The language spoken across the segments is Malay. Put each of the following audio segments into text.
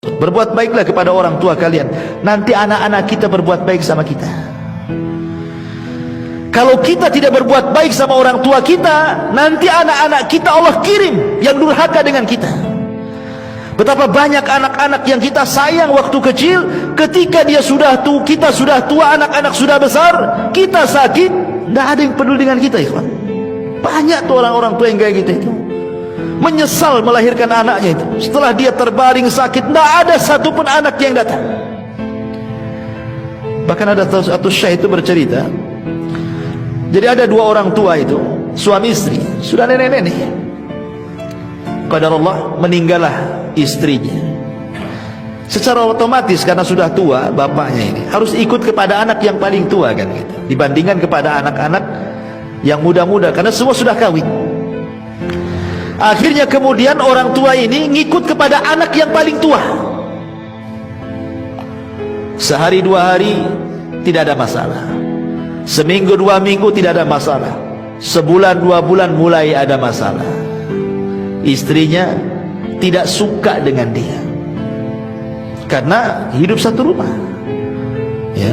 Berbuat baiklah kepada orang tua kalian, nanti anak-anak kita berbuat baik sama kita. Kalau kita tidak berbuat baik sama orang tua kita, nanti anak-anak kita Allah kirim yang durhaka dengan kita. Betapa banyak anak-anak yang kita sayang waktu kecil, ketika dia sudah tua, kita sudah tua, anak-anak sudah besar, kita sakit, tidak ada yang peduli dengan kita, ikhwan. Banyak tuh orang-orang tua yang kayak gitu itu, menyesal melahirkan anaknya itu. Setelah dia terbaring sakit, tidak ada satupun anak yang datang. Bahkan ada satu syekh itu bercerita, jadi ada dua orang tua itu, suami istri, sudah nenek-nenek. Qadarullah, meninggallah istrinya. Secara otomatis karena sudah tua, bapaknya ini harus ikut kepada anak yang paling tua kan gitu, dibandingkan kepada anak-anak yang muda-muda, karena semua sudah kawin. Akhirnya kemudian orang tua ini ngikut kepada anak yang paling tua. Sehari dua hari tidak ada masalah, seminggu dua minggu tidak ada masalah, sebulan dua bulan mulai ada masalah. Istrinya tidak suka dengan dia karena hidup satu rumah, ya.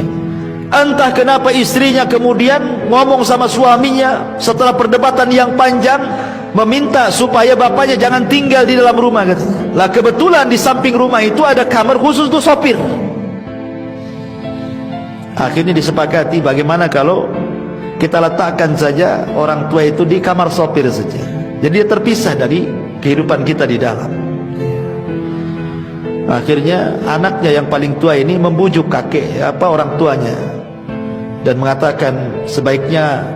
Entah kenapa istrinya kemudian ngomong sama suaminya setelah perdebatan yang panjang, meminta supaya bapaknya jangan tinggal di dalam rumah katanya. Lah kebetulan di samping rumah itu ada kamar khusus untuk sopir. Akhirnya disepakati, bagaimana kalau kita letakkan saja orang tua itu di kamar sopir saja, jadi dia terpisah dari kehidupan kita di dalam. Akhirnya anaknya yang paling tua ini membujuk orang tuanya dan mengatakan, sebaiknya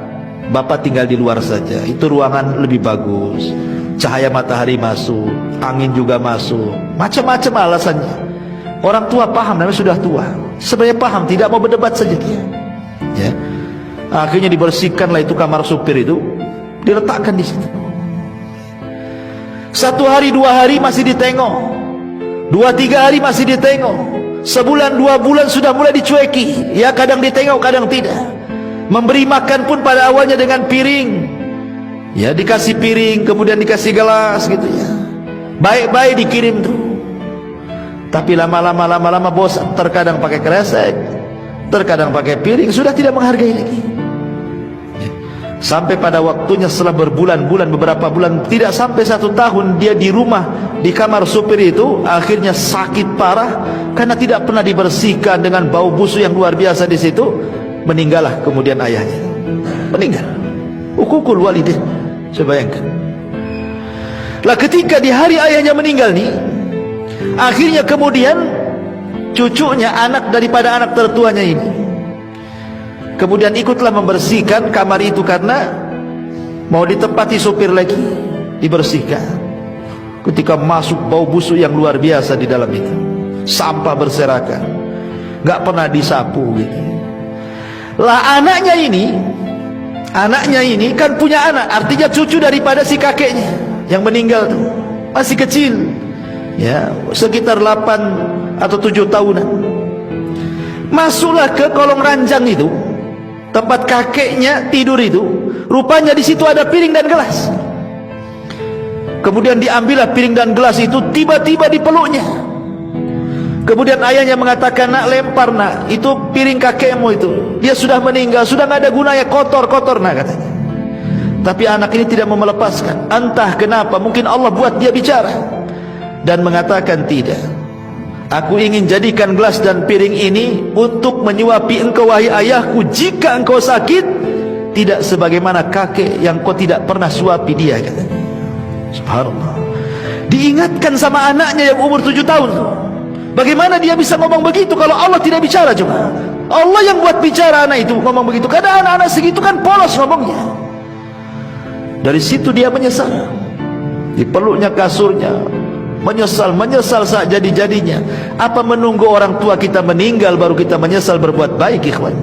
bapak tinggal di luar saja, itu ruangan lebih bagus, cahaya matahari masuk, angin juga masuk, macam-macam alasannya. Orang tua paham, namanya sudah tua, sebenarnya paham, tidak mau berdebat saja dia, ya. Akhirnya dibersihkanlah itu kamar supir itu, diletakkan di situ. Satu hari dua hari masih ditengok, dua tiga hari masih ditengok, sebulan dua bulan sudah mulai dicueki, ya kadang ditengok kadang tidak. Memberi makan pun pada awalnya dengan piring, ya dikasih piring kemudian dikasih gelas gitu ya, baik-baik dikirim tuh. Tapi lama-lama bosan, terkadang pakai kresek, terkadang pakai piring, sudah tidak menghargai lagi. Sampai pada waktunya setelah berbulan-bulan, beberapa bulan, tidak sampai 1 tahun dia di rumah, di kamar supir itu, akhirnya sakit parah karena tidak pernah dibersihkan dengan bau busuk yang luar biasa di situ. Meninggallah kemudian ayahnya, meninggal. Uququl walidain, saya bayangkan. Lah ketika di hari ayahnya meninggal nih, akhirnya kemudian cucunya, anak daripada anak tertuanya ini, kemudian ikutlah membersihkan kamar itu karena mau ditempati supir lagi, dibersihkan. Ketika masuk, bau busuk yang luar biasa di dalam itu, sampah berserakan, nggak pernah disapu gitu. Lah anaknya ini kan punya anak, artinya cucu daripada si kakeknya yang meninggal tuh, masih kecil, ya sekitar 8 atau 7 tahunan. Masuklah ke kolong ranjang itu, tempat kakeknya tidur itu, rupanya di situ ada piring dan gelas. Kemudian diambillah piring dan gelas itu, tiba-tiba dipeluknya. Kemudian ayahnya mengatakan, nak lempar nak, itu piring kakekmu itu, dia sudah meninggal, sudah nggak ada gunanya, kotor nak katanya. Tapi anak ini tidak mau melepaskan, entah kenapa, mungkin Allah buat dia bicara dan mengatakan, tidak, aku ingin jadikan gelas dan piring ini untuk menyuapi engkau wahai ayahku jika engkau sakit, tidak sebagaimana kakek yang kau tidak pernah suapi dia, katanya. Subhanallah. Diingatkan sama anaknya yang umur 7 tahun. Bagaimana dia bisa ngomong begitu kalau Allah tidak bicara? Coba Allah yang buat bicara anak itu ngomong begitu. Kadang anak-anak segitu kan polos ngomongnya. Dari situ dia menyesal, dipeluknya kasurnya, menyesal saat jadi-jadinya. Apa menunggu orang tua kita meninggal baru kita menyesal berbuat baik, ikhwan?